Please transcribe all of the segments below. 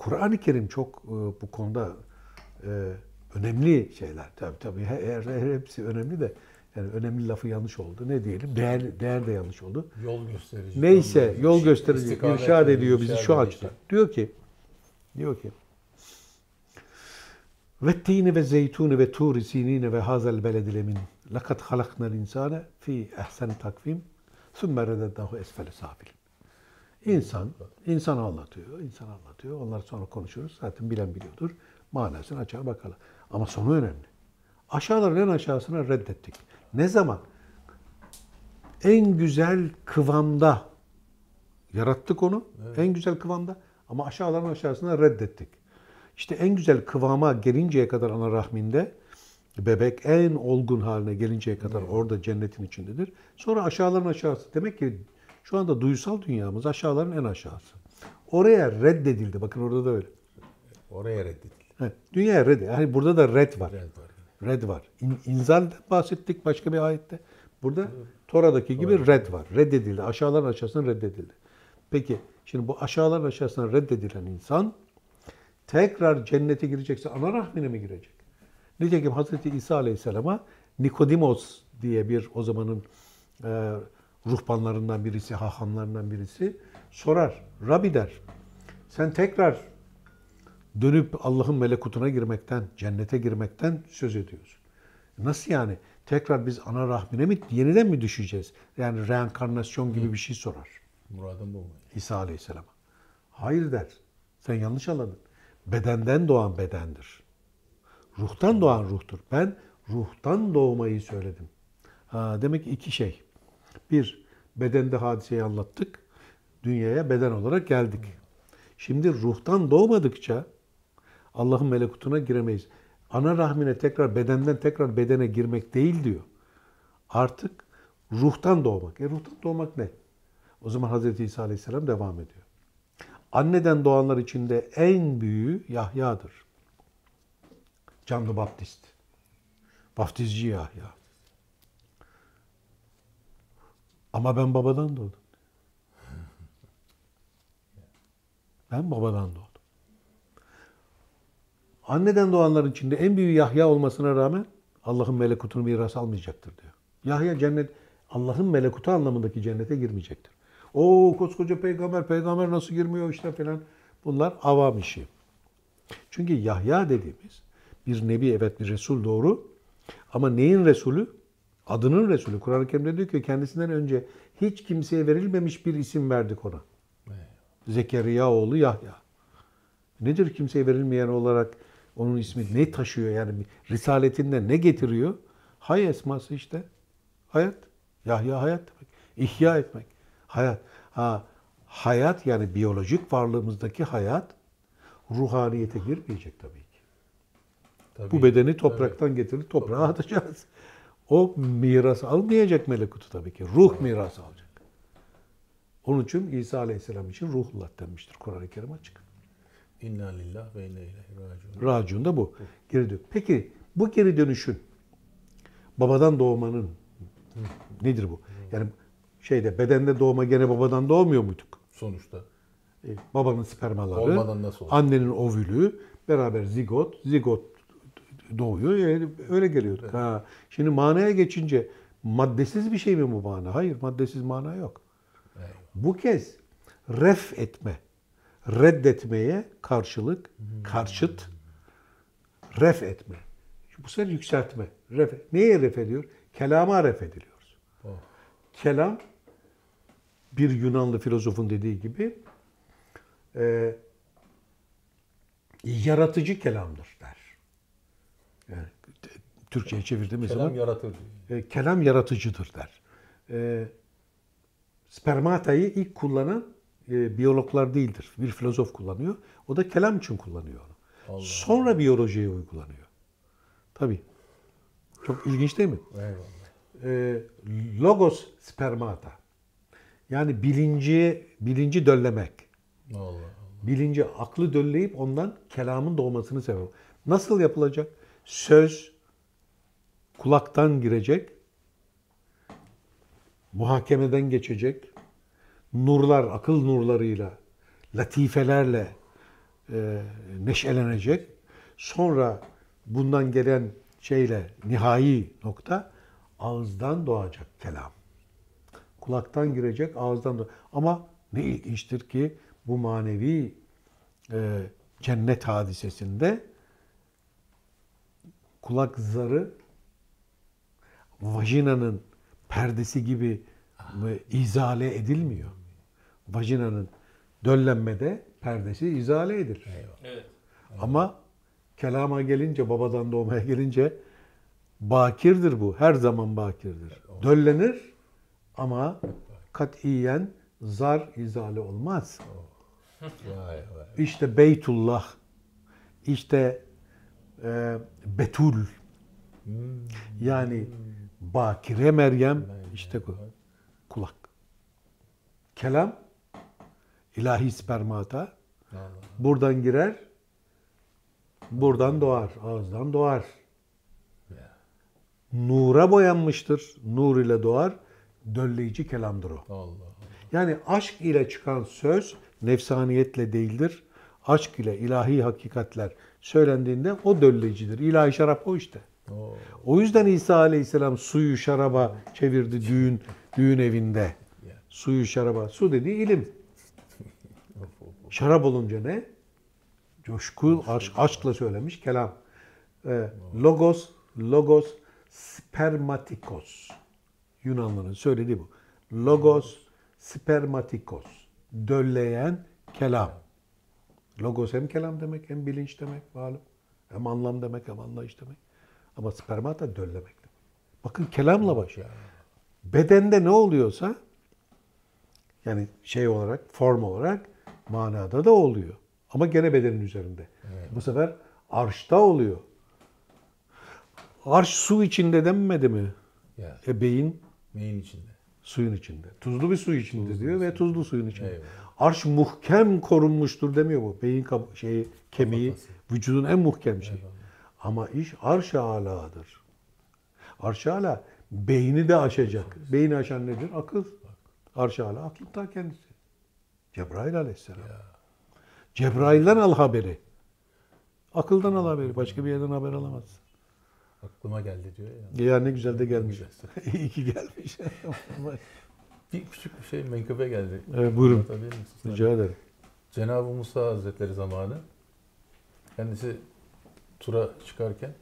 Kur'an-ı Kerim çok bu konuda önemli şeyler. Tabii hepsi önemli de yani önemli lafı yanlış oldu. Ne diyelim? Değer de yanlış oldu. Yol gösterici. Neyse yol gösterici, istikamet irşad verici, ediyor bizi şu irşad açıdan. edici. Diyor ki ve tini ve zeytuni ve turi sinine ve hazel beledil emin lekad halaknal insane fi ehseni takvim sümme redednahu esfele safilin. İnsan anlatıyor. Onlar sonra konuşuruz. Zaten bilen biliyordur. Manasını açar bakalım. Ama sonu önemli. Aşağıların en aşağısına reddettik. Ne zaman? En güzel kıvamda yarattık onu. Evet. En güzel kıvamda. Ama aşağıların aşağısına reddettik. İşte en güzel kıvama gelinceye kadar ana rahminde bebek en olgun haline gelinceye kadar orada cennetin içindedir. Sonra aşağıların aşağısı. Demek ki şu anda duysal dünyamız aşağıların en aşağısı. Oraya reddedildi. Bakın orada da öyle. Oraya reddedildi. Evet, dünyaya reddedildi. Yani burada da red var. Red var. İnzal'den bahsettik başka bir ayette. Burada Tora'daki gibi red var. Reddedildi. Aşağıların aşağısına reddedildi. Peki şimdi bu aşağıların aşağısına reddedilen insan tekrar cennete girecekse ana rahmine mi girecek? Nitekim Hazreti İsa Aleyhisselam'a Nikodimos diye bir o zamanın ruhbanlarından birisi, hahamlarından birisi sorar. Rabbi der, sen tekrar dönüp Allah'ın melekutuna girmekten, cennete girmekten söz ediyorsun. Nasıl yani? Tekrar biz ana rahmine mi, yeniden mi düşeceğiz? Yani reenkarnasyon gibi bir şey sorar. Muradım bu mu? İsa Aleyhisselam'a. Hayır der. Sen yanlış anladın. Bedenden doğan bedendir. Ruhtan doğan ruhtur. Ben ruhtan doğmayı söyledim. Demek ki iki şey. Bir, bedende hadiseyi anlattık. Dünyaya beden olarak geldik. Şimdi ruhtan doğmadıkça Allah'ın melekutuna giremeyiz. Ana rahmine tekrar bedenden tekrar bedene girmek değil diyor. Artık ruhtan doğmak. Ruhtan doğmak ne? O zaman Hazreti İsa Aleyhisselam devam ediyor. Anneden doğanlar içinde en büyüğü Yahya'dır. Canlı Baptist. Vaftizci Yahya. Ama ben babadan doğdum. Ben babadan doğdum. Anneden doğanların içinde en büyüğü Yahya olmasına rağmen Allah'ın melekutunu miras almayacaktır diyor. Yahya Allah'ın melekutu anlamındaki cennete girmeyecektir. O koskoca peygamber nasıl girmiyor işte falan. Bunlar avam işi. Çünkü Yahya dediğimiz bir nebi, evet bir resul doğru. Ama neyin resulü? Adının resulü. Kur'an-ı Kerim'de diyor ki kendisinden önce hiç kimseye verilmemiş bir isim verdik ona. Zekeriya oğlu Yahya. Nedir kimseye verilmeyen olarak onun ismi ne taşıyor yani risaletinde ne getiriyor? Hay esması işte. Hayat. Yahya hayat demek. İhya etmek. Hayat. Hayat yani biyolojik varlığımızdaki hayat ruhaniyete girmeyecek tabii ki. Tabii, bu bedeni topraktan getirip toprağa atacağız. O miras almayacak melekutu tabii ki. Ruh miras alacak. Onun için İsa Aleyhisselam için ruhullah denmiştir. Kur'an-ı Kerim açık. İnna lillah ve inna ileyhi raciun. Raciun da bu. Geri dön. Peki bu geri dönüşün babadan doğmanın nedir bu? Yani bedende doğma gene babadan doğmuyor muyduk? Sonuçta. Babanın spermaları, olmadan nasıl olur? Annenin ovülü, beraber zigot doğuyor. Öyle geliyorduk. Evet. Şimdi manaya geçince maddesiz bir şey mi bu mana? Hayır, maddesiz mana yok. Evet. Bu kez ref etme, reddetmeye karşılık, karşıt, ref etme. Bu sefer yükseltme. Neye ref ediyor? Kelama ref ediliyoruz. Oh. Kelam, bir Yunanlı filozofun dediği gibi yaratıcı kelamdır der. Yani Türkçe'ye çevirdiğimiz zaman kelam yaratıcı. Kelam yaratıcıdır der. Spermatayı ilk kullanan biyologlar değildir. Bir filozof kullanıyor. O da kelam için kullanıyor onu. Sonra biyolojiye uygulanıyor. Tabii. Çok ilginç değil mi? Logos spermata. Yani bilinci döllemek. Allah. Bilinci, aklı dölleyip ondan kelamın doğmasını seviyor. Nasıl yapılacak? Söz kulaktan girecek, muhakemeden geçecek, nurlar, akıl nurlarıyla, latifelerle neşelenecek. Sonra bundan gelen şeyle nihai nokta ağızdan doğacak kelam. Kulaktan girecek, ağızdan doğacak. Ama ne ilginçtir ki bu manevi cennet hadisesinde kulak zarı vajinanın perdesi gibi izale edilmiyor. Vajinanın döllenmede perdesi izale edilir. Eyvallah. Evet. Ama kelama gelince, babadan doğmaya gelince bakirdir bu. Her zaman bakirdir. Döllenir ama katiyen zar izale olmaz. Vay vay. İşte Beytullah, işte Betul, yani Bakire Meryem, işte kulak. Kelam, ilahi spermata, Allah. buradan girer, buradan doğar, ağızdan doğar. Ya. Nura boyanmıştır, nur ile doğar, dölleyici kelamdır o. Allah Allah. Yani aşk ile çıkan söz nefsaniyetle değildir. Aşk ile ilahi hakikatler söylendiğinde o dölleyicidir. İlahi şarap o işte. Oo. O yüzden İsa Aleyhisselam suyu şaraba çevirdi düğün evinde. Suyu şaraba. Su dediği ilim. Şarap olunca ne? Coşku, aşkla söylemiş kelam. Logos spermatikos. Yunanlıların söylediği bu. Logos spermatikos. Dölleyen kelam. Logos hem kelam demek, hem bilinç demek malum. Hem anlam demek, hem anlayış demek. Ama spermata döllemek demek. Bakın kelamla başlıyor. Bedende ne oluyorsa, yani şey olarak, form olarak, manada da oluyor. Ama gene bedenin üzerinde. Evet. Bu sefer arşta oluyor. Arş su içinde denmedi mi? Ya. Beyin Neyin içinde? suyun içinde. Tuzlu bir su içinde Tuzlu diyor bir ve su. tuzlu suyun içinde. Eyvallah. Arş muhkem korunmuştur demiyor bu. Beyin kemiği, Kafatası. vücudun en muhkem şey. Eyvallah. Ama iş arş-ı aladır. Arş-ı ala beyni de aşacak. Beyni aşan nedir? Akıl. Arş-ı ala aklın ta kendisi. Cebrail aleyhisselam. Cebrail'den al haberi. Akıldan al haberi. Başka bir yerden haber alamazsın. Aklıma geldi diyor ya. Ya ne güzel de gelmiş. İyi ki gelmiş. Bir küçük bir şey menkıbe geldi. Evet, buyurun. Anlatabilir misin? Rica ederim. Cenab-ı Musa Hazretleri zamanı kendisi tura çıkarken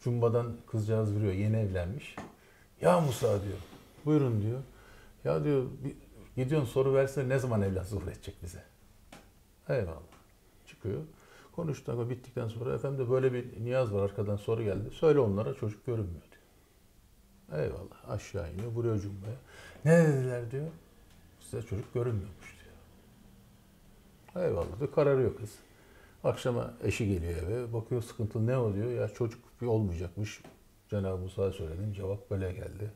Cumba'dan kızcağız vuruyor. Yeni evlenmiş. Ya Musa diyor. Buyurun diyor. Ya diyor gidiyorsun soru versene ne zaman evlat zuhur edecek bize? Eyvallah. Çıkıyor. Konuştuk ama bittikten sonra efendim de böyle bir niyaz var arkadan soru geldi. Söyle onlara çocuk görünmüyor diyor. Eyvallah. Aşağı iniyor. Vuruyor Cumba'ya. Ne dediler diyor. Size çocuk görünmüyormuş diyor. Eyvallah diyor. Kararıyor kız. Akşama eşi geliyor eve. Bakıyor sıkıntı ne o diyor. Ya çocuk bir olmayacakmış. Cenab-ı Musa'ya söyledim. Cevap böyle geldi.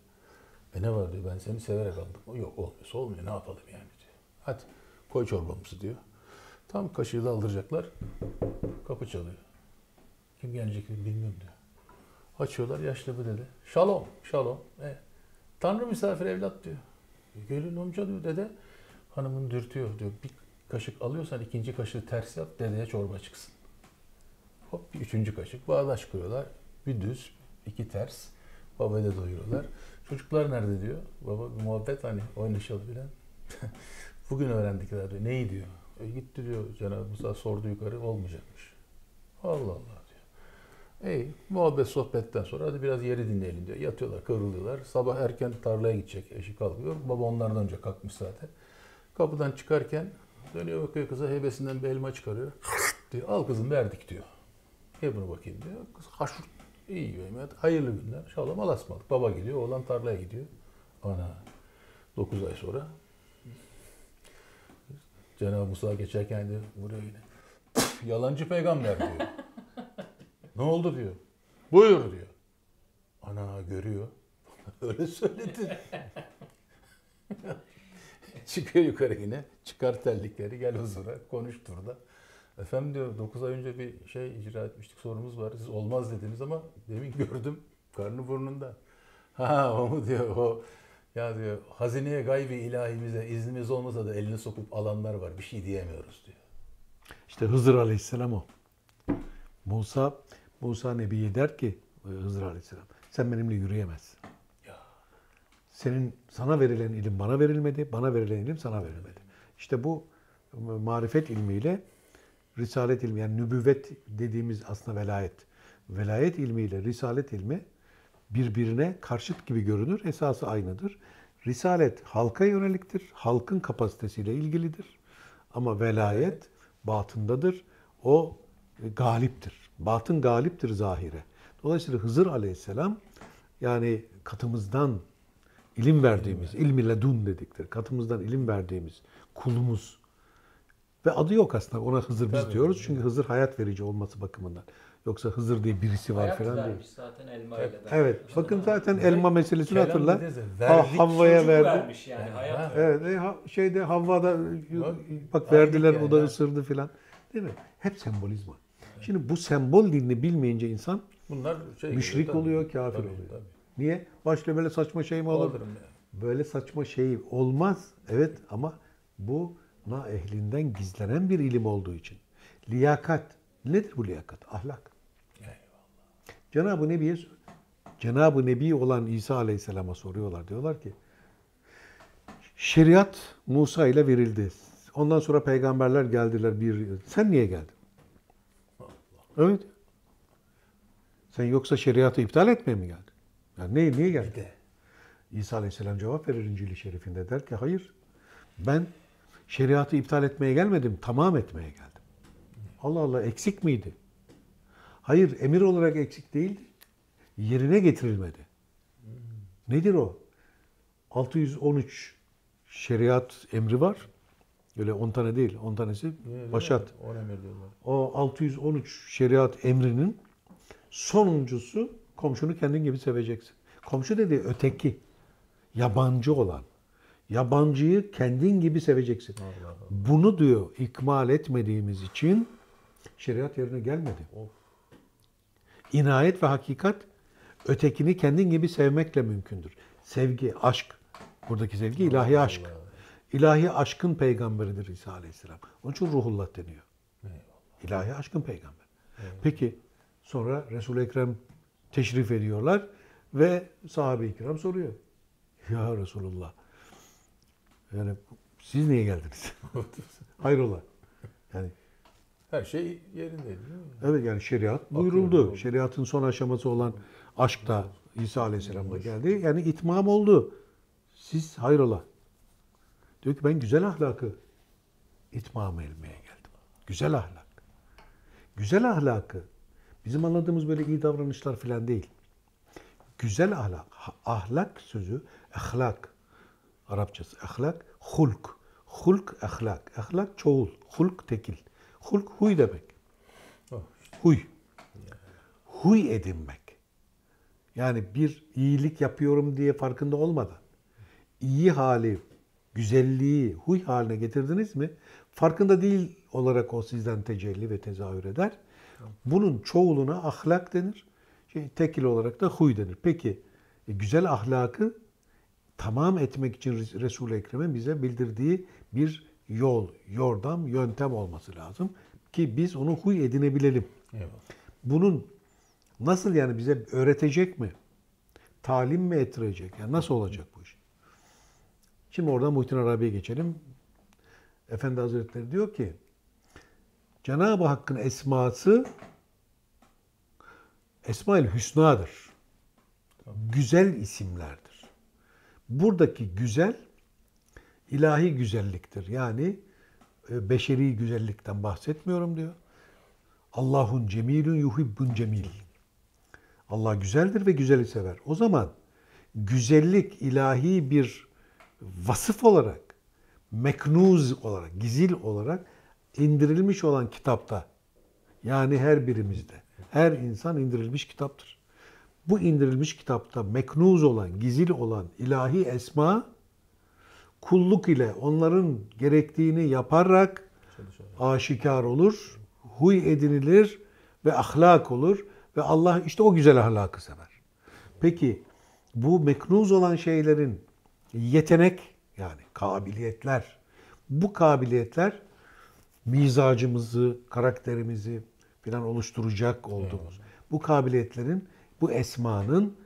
Ne var diyor. Ben seni severek aldım. Yok olmuyorsa olmuyor. Ne yapalım yani diyor. Hadi koy çorbamızı diyor. Tam kaşığı da aldıracaklar. Kapı çalıyor. Kim gelecek bilmiyorum diyor. Açıyorlar yaşlı bir dede. Şalom, şalom. Tanrı misafir evlat diyor. Gelin amca diyor dede. Hanımın dürtüyor diyor. Bir kaşık alıyorsan ikinci kaşığı ters yap dedeye çorba çıksın. Hop bir üçüncü kaşık bağdaş kuruyorlar. Bir düz, iki ters. Babayı da doyuruyorlar. Çocuklar nerede diyor. Baba bir muhabbet hani oynaşalı bilen. Bugün öğrendikler diyor. Neyi diyor. Gitti diyor Cenab-ı Musa sordu yukarı olmayacakmış. Allah Allah diyor. İyi muhabbet sohbetten sonra hadi biraz yeri dinleyelim diyor. Yatıyorlar kıvrılıyorlar. Sabah erken tarlaya gidecek eşi kalkıyor. Baba onlardan önce kalkmış zaten. Kapıdan çıkarken dönüyor bakıyor kıza hebesinden bir elma çıkarıyor. Diyor al kızım verdik diyor. Ye bunu bakayım diyor. Kız haşurt iyi yiyor. Hayırlı günler. Şalom alasmalık. Baba gidiyor oğlan tarlaya gidiyor. Ana 9 ay sonra Cenab-ı Musa geçerken diyor buraya yine. Yalancı peygamber diyor. Ne oldu diyor. Buyur diyor. Ana görüyor. Öyle söyledi. Çıkıyor yukarı yine. Çıkar terlikleri gel huzura. Konuş turda. Efendim diyor 9 ay önce bir şey icra etmiştik sorumuz var. Siz olmaz dediniz ama demin gördüm. Karnı burnunda. Ha o mu diyor o. Ya diyor hazineye gaybi ilahimize iznimiz olmasa da elini sokup alanlar var. Bir şey diyemiyoruz diyor. İşte Hızır Aleyhisselam o. Musa Nebi'ye der ki Hızır Aleyhisselam, sen benimle yürüyemezsin. Sana verilen ilim bana verilmedi, bana verilen ilim sana verilmedi. İşte bu marifet ilmiyle risalet ilmi, yani nübüvvet dediğimiz aslında velayet. Velayet ilmiyle risalet ilmi birbirine karşıt gibi görünür. Esası aynıdır. Risalet halka yöneliktir. Halkın kapasitesiyle ilgilidir. Ama velayet batındadır. O galiptir. Batın galiptir zahire. Dolayısıyla Hızır Aleyhisselam yani katımızdan ilim verdiğimiz, ilmi ledun dedikleri, katımızdan ilim verdiğimiz kulumuz. Ve adı yok aslında. Ona Hızır biz diyoruz. Çünkü Hızır hayat verici olması bakımından. Yoksa Hızır diye birisi var hayat falan değil. vermiş zaten elma ile. Evet. Bakın zaten elma meselesini hatırla. Verdik, Havva'ya Çocuk verdi. vermiş yani hayat. Evet. Havva'da bak verdiler, yani. o da ısırdı filan. Değil mi? Hep sembolizma. Şimdi bu sembol dilini bilmeyince insan bunlar müşrik tabii. oluyor, kafir Tabii, oluyor. tabii. Niye? Başta böyle saçma şey mi olur? Alırım yani. Böyle saçma şey olmaz. Evet ama bu ehlinden gizlenen bir ilim olduğu için. Liyakat. Nedir bu liyakat? Ahlak. Cenab-ı Nebi olan İsa Aleyhisselam'a soruyorlar. Diyorlar ki şeriat Musa ile verildi. Ondan sonra peygamberler geldiler. Sen niye geldin? Evet. Sen yoksa şeriatı iptal etmeye mi geldin? Yani niye geldin? İsa Aleyhisselam cevap verir İncil-i Şerif'inde. Der ki hayır. Ben şeriatı iptal etmeye gelmedim. Tamam etmeye geldim. Allah Allah, eksik miydi? Hayır, emir olarak eksik değildi. Yerine getirilmedi. Nedir o? 613 şeriat emri var. Öyle 10 tane değil. 10 tanesi başat. O 613 şeriat emrinin sonuncusu komşunu kendin gibi seveceksin. Komşu dediği öteki. Yabancı olan. Yabancıyı kendin gibi seveceksin. Allah. Bunu diyor ikmal etmediğimiz için şeriat yerine gelmedi. İnayet ve hakikat ötekini kendin gibi sevmekle mümkündür. Sevgi, aşk. Buradaki sevgi ilahi aşk. İlahi aşkın peygamberidir İsa Aleyhisselam. Onun için Ruhullah deniyor. İlahi aşkın peygamber. Peki sonra Resul-i Ekrem teşrif ediyorlar ve sahabe-i kiram soruyor. Ya Resulullah, yani siz niye geldiniz? Hayrola? Yani her şey yerindeydi değil mi? evet, yani şeriat buyuruldu. Şeriatın son aşaması olan aşk da İsa Aleyhisselam'la geldi. Yani itmam oldu. Siz hayrola? Diyor ki ben güzel ahlakı itmam etmeye geldim. Güzel ahlak. Güzel ahlakı bizim anladığımız böyle iyi davranışlar falan değil. Güzel ahlak. Ahlak sözü ahlak. Arapçası ahlak, hulk. Hulk ahlak. Ahlak çoğul. Hulk tekil. Hulk huy demek. Huy. Huy edinmek. Yani bir iyilik yapıyorum diye farkında olmadan iyi hali, güzelliği huy haline getirdiniz mi? Farkında değil olarak o sizden tecelli ve tezahür eder. Bunun çoğuluna ahlak denir. Tekil olarak da huy denir. Peki güzel ahlakı tamam etmek için Resul-i Ekrem'in bize bildirdiği bir yol, yordam, yöntem olması lazım ki biz onu huy edinebilelim. Eyvallah. Bunun nasıl, yani bize öğretecek mi? Talim mi ettirecek? Yani nasıl olacak bu iş? Şimdi oradan Muhittin Arabi'ye geçelim. Efendi Hazretleri diyor ki Cenab-ı Hakk'ın esması Esma-ül Hüsna'dır. Güzel isimlerdir. Buradaki güzel ilahi güzelliktir. Yani beşeri güzellikten bahsetmiyorum diyor. Allahun cemilun yuhibbun cemil. Allah güzeldir ve güzeli sever. O zaman güzellik ilahi bir vasıf olarak, meknuz olarak, gizil olarak indirilmiş olan kitapta, yani her birimizde, her insan indirilmiş kitaptır. Bu indirilmiş kitapta meknuz olan, gizil olan ilahi esma, kulluk ile onların gerektiğini yaparak aşikar olur, huy edinilir ve ahlak olur ve Allah işte o güzel ahlakı sever. Peki bu meknuz olan şeylerin yetenek, yani kabiliyetler, bu kabiliyetler mizacımızı, karakterimizi falan oluşturacak olduğumuz bu kabiliyetlerin, bu esmanın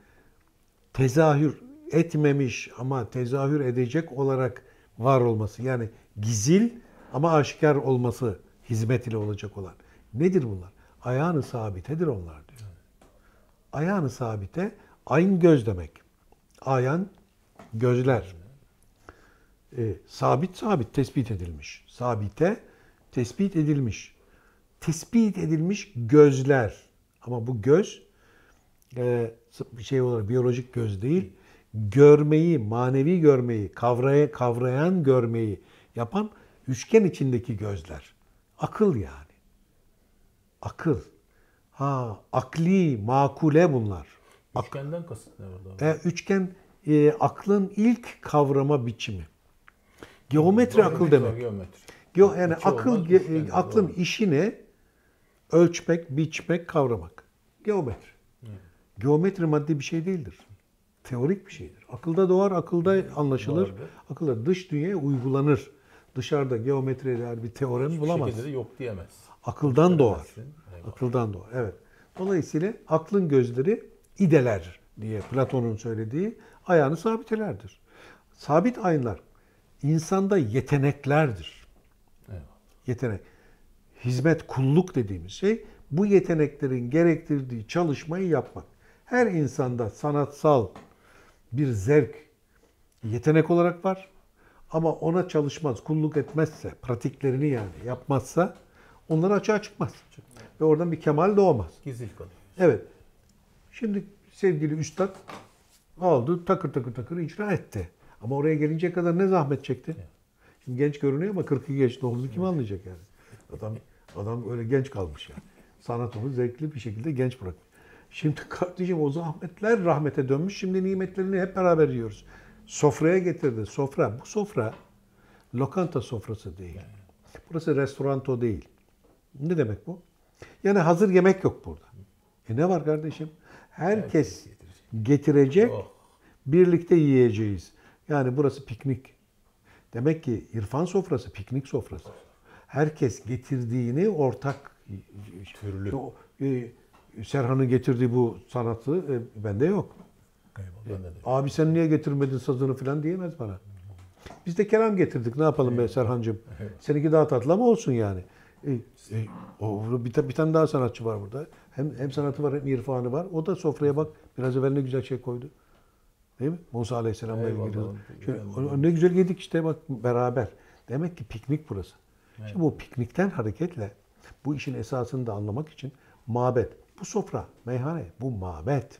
tezahür etmemiş ama tezahür edecek olarak var olması. Yani gizil ama aşikar olması hizmet ile olacak olan. Nedir bunlar? Ayağını sabitedir onlar diyor. Ayağını sabite, ayn göz demek. Ayan gözler. Sabit tespit edilmiş. Sabite tespit edilmiş. Tespit edilmiş gözler. Ama bu göz bir şey olarak biyolojik göz değil. Görmeyi, manevi görmeyi, kavrayan görmeyi yapan üçgen içindeki gözler. Akıl yani. Akıl. Akli, makule bunlar. Üçgenden kasıt ne orada? Üçgen aklın ilk kavrama biçimi. Geometri akıl demek. Geometri. Yani İki akıl olmaz, üçgen, aklın doğru. işini ölçmek, biçmek, kavramak. Geometri. Geometri maddi bir şey değildir. Teorik bir şeydir. Akılda doğar, akılda anlaşılır. Doğru. Akılda dış dünyaya uygulanır. Dışarıda geometriye dair bir teorem Hiçbir bulamaz. şekilde de yok diyemez. Akıldan doğar. Eyvallah. Akıldan doğar. Evet. Dolayısıyla aklın gözleri ideler diye Platon'un söylediği ayağını sabitelerdir. Sabit aynlar insanda yeteneklerdir. Eyvallah. Yetenek. Hizmet, kulluk dediğimiz şey bu yeteneklerin gerektirdiği çalışmayı yapmak. Her insanda sanatsal bir zevk, yetenek olarak var. Ama ona çalışmaz, kulluk etmezse, pratiklerini yani yapmazsa onlar açığa çıkmaz. Ve oradan bir kemal doğmaz. Gizil kalıyor. Evet. Şimdi sevgili üstad aldı, takır takır takır icra etti. Ama oraya gelinceye kadar ne zahmet çekti? Şimdi genç görünüyor ama 42 yaşında olduğunu kim anlayacak yani? Adam öyle genç kalmış yani. Sanat onu zevkli bir şekilde genç bırakmış. Şimdi kardeşim o zahmetler rahmete dönmüş. Şimdi nimetlerini hep beraber yiyoruz. Sofraya getirdi. Sofra. Bu sofra lokanta sofrası değil. Burası restoranto değil. Ne demek bu? Yani hazır yemek yok burada. Ne var kardeşim? Herkes getirecek. Oh. Birlikte yiyeceğiz. Yani burası piknik. Demek ki irfan sofrası, piknik sofrası. Herkes getirdiğini ortak Türlü. Serhan'ın getirdiği bu sanatı bende yok. Eyvallah. Ben de. Abi sen niye getirmedin sazını falan diyemez bana. Biz de kelam getirdik. Ne yapalım be Serhancığım? Seninki daha tatlı ama olsun yani. Bir tane daha sanatçı var burada. Hem sanatı var hem irfanı var. O da sofraya bak. Biraz evvel ne güzel şey koydu. Değil mi? Musa Aleyhisselam'la Eyvallah. ilgili. Ne güzel yedik işte bak beraber. Demek ki piknik burası. Evet. Şimdi bu piknikten hareketle bu işin esasını da anlamak için mabet. Bu sofra, meyhane, bu mabet.